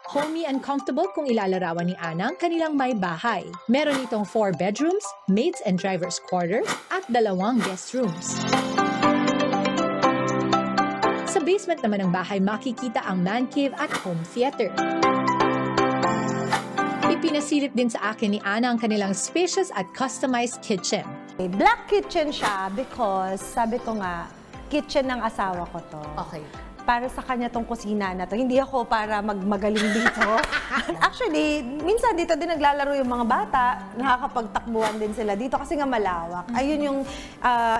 Homey and comfortable kung ilalarawan ni Ana ang kanilang may bahay. Meron itong 4 bedrooms, maids and drivers quarters, at 2 guest rooms. Sa basement naman ng bahay makikita ang man cave at home theater. Ipinasilip din sa akin ni Ana ang kanilang spacious at customized kitchen. Black kitchen siya because sabi ko nga, kitchen ng asawa ko to. Okay. Para sa kanya tong kusina na to. Hindi ako para magmagaling dito. Actually, minsan dito din naglalaro yung mga bata. Nakakapagtakbuhan din sila dito kasi nga malawak. Ayun yung,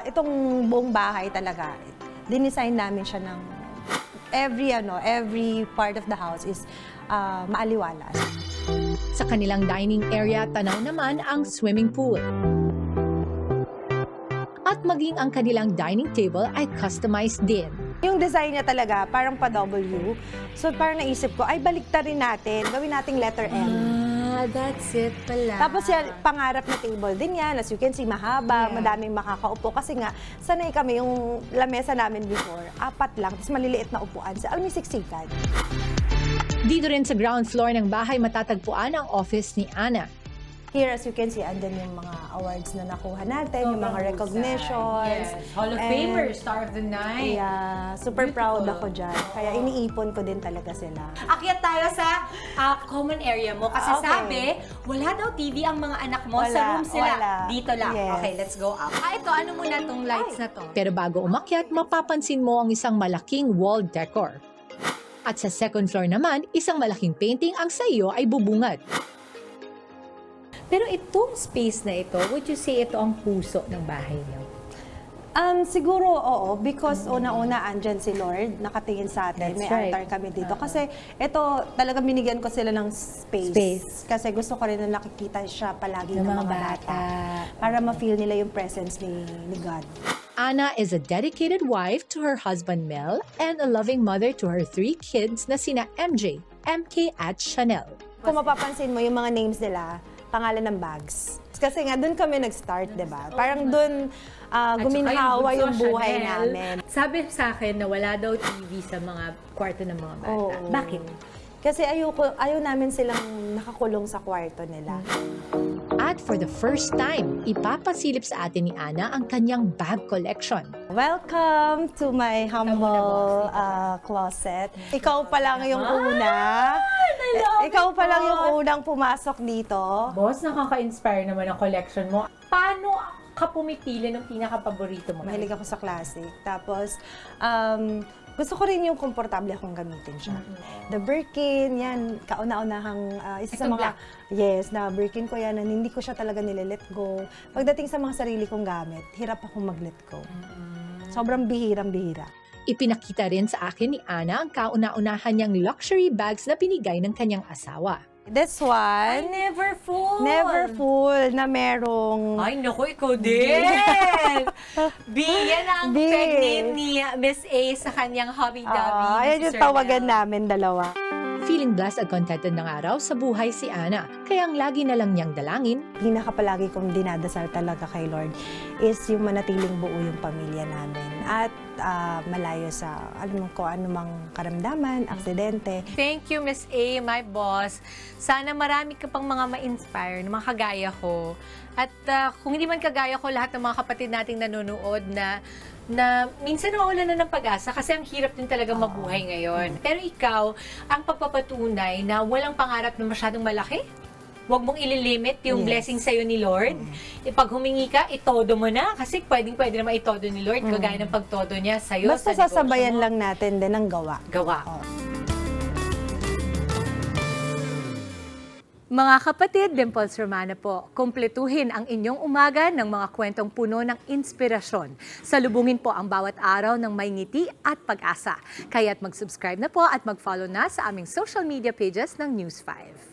itong buong bahay talaga. Dinesign namin siya ng every part of the house is maaliwalas. Sa kanilang dining area, tanaw naman ang swimming pool. At maging ang kanilang dining table ay customized din. Yung design niya talaga, parang pa-W. So parang naisip ko, ay baliktarin natin, gawin nating letter M. Ah, that's it pala. Tapos yan, pangarap na table din yan. As you can see, mahaba, madaming makakaupo. Kasi nga, sanay kami yung lamesa namin before, 4 lang, tapos maliliit na upuan. Alam mo, siksikan. Dito rin sa ground floor ng bahay matatagpuan ang office ni Ana. Here, as you can see, andyan yung mga awards na nakuha natin, yung mga recognitions. Yes. Hall of Famer, Star of the Night. Yeah, super proud ako dyan. Kaya iniipon ko din talaga sila. Akyat tayo sa common area mo. Kasi Okay. sabi, wala daw TV ang mga anak mo. Sa room sila. Wala. Dito lang. Yes. Okay, let's go up. Ito, ano muna tong lights na to? Pero bago umakyat, mapapansin mo ang isang malaking wall decor. At sa second floor naman, isang malaking painting ang sa iyo ay bubungad. Pero itong space na ito, would you say ito ang puso ng bahay niyo? Siguro, oo. Because una-una, andyan si Lord, nakatingin sa atin. That's May right. altar kami dito. Kasi ito, talagang binigyan ko sila ng space. Kasi gusto ko rin na nakikita siya palagi ng mga bata. Para ma-feel nila yung presence ni God. Ana is a dedicated wife to her husband Mel and a loving mother to her 3 kids na sina MJ, MK at Chanel. Kung mapapansin mo, yung mga names nila, pangalan ng bags. Kasi nga, doon kami nag-start, di ba? Parang doon guminhawa yung buhay namin. Sabi sa akin na wala daw TV sa mga kwarto ng mga bata. Oo. Bakit? Kasi ayaw namin silang nakakulong sa kwarto nila. At for the first time, ipapasilip sa atin ni Ana ang kanyang bag collection. Welcome to my humble closet. Ikaw pa lang yung una. Ikaw pa lang yung unang pumasok dito. Boss, nakaka-inspire naman ang collection mo. Paano ka pumipili ng pinaka-paborito mo? Mahilig ako sa classic. Tapos, gusto ko rin yung komportable akong gamitin siya. The Birkin, yan, kauna-unahang isa sa Itong mga... black? Yes, na Birkin ko yan, na hindi ko siya talaga nile-let go. Pagdating sa mga sarili kong gamit, hirap akong mag-let go. Sobrang bihirang-bihira. Ipinakita rin sa akin ni Ana ang kauna-unahan niyang luxury bags na binigay ng kanyang asawa. This one, Never full. never full, na merong... Ay, naku, ikaw din! Yan ang B. peg name ni Miss A sa kanyang hobby-dobby. Ayan yung tawagan namin, dalawa. Feeling blessed at contented ng araw sa buhay si Ana, kaya ang lagi na lang niyang dalangin, Pinakapalagi kong dinadasal talaga kay Lord is yung manatiling buo yung pamilya namin at malayo sa kung anumang karamdaman, aksidente. Thank you, Miss A, my boss. Sana marami ka pang mga ma-inspire, mga kagaya ko. At kung hindi man kagaya ko, lahat ng mga kapatid nating nanonood na minsan nawawala na ng pag-asa kasi ang hirap din talaga mabuhay ngayon. Pero ikaw, ang pagpapatunay na walang pangarap na masyadong malaki, huwag mong ililimit yung blessing sa'yo ni Lord. Pag humingi ka, itodo mo na. Kasi pwede naman itodo ni Lord, kagaya ng pagtodo niya sa'yo. Basta sa negosyo sasabayan mo. lang natin din ang gawa. Gawa. Mga kapatid, Dimples Romana po, kumpletuhin ang inyong umaga ng mga kwentong puno ng inspirasyon. Salubungin po ang bawat araw ng may ngiti at pag-asa. Kaya't mag-subscribe na po at mag-follow na sa aming social media pages ng News 5.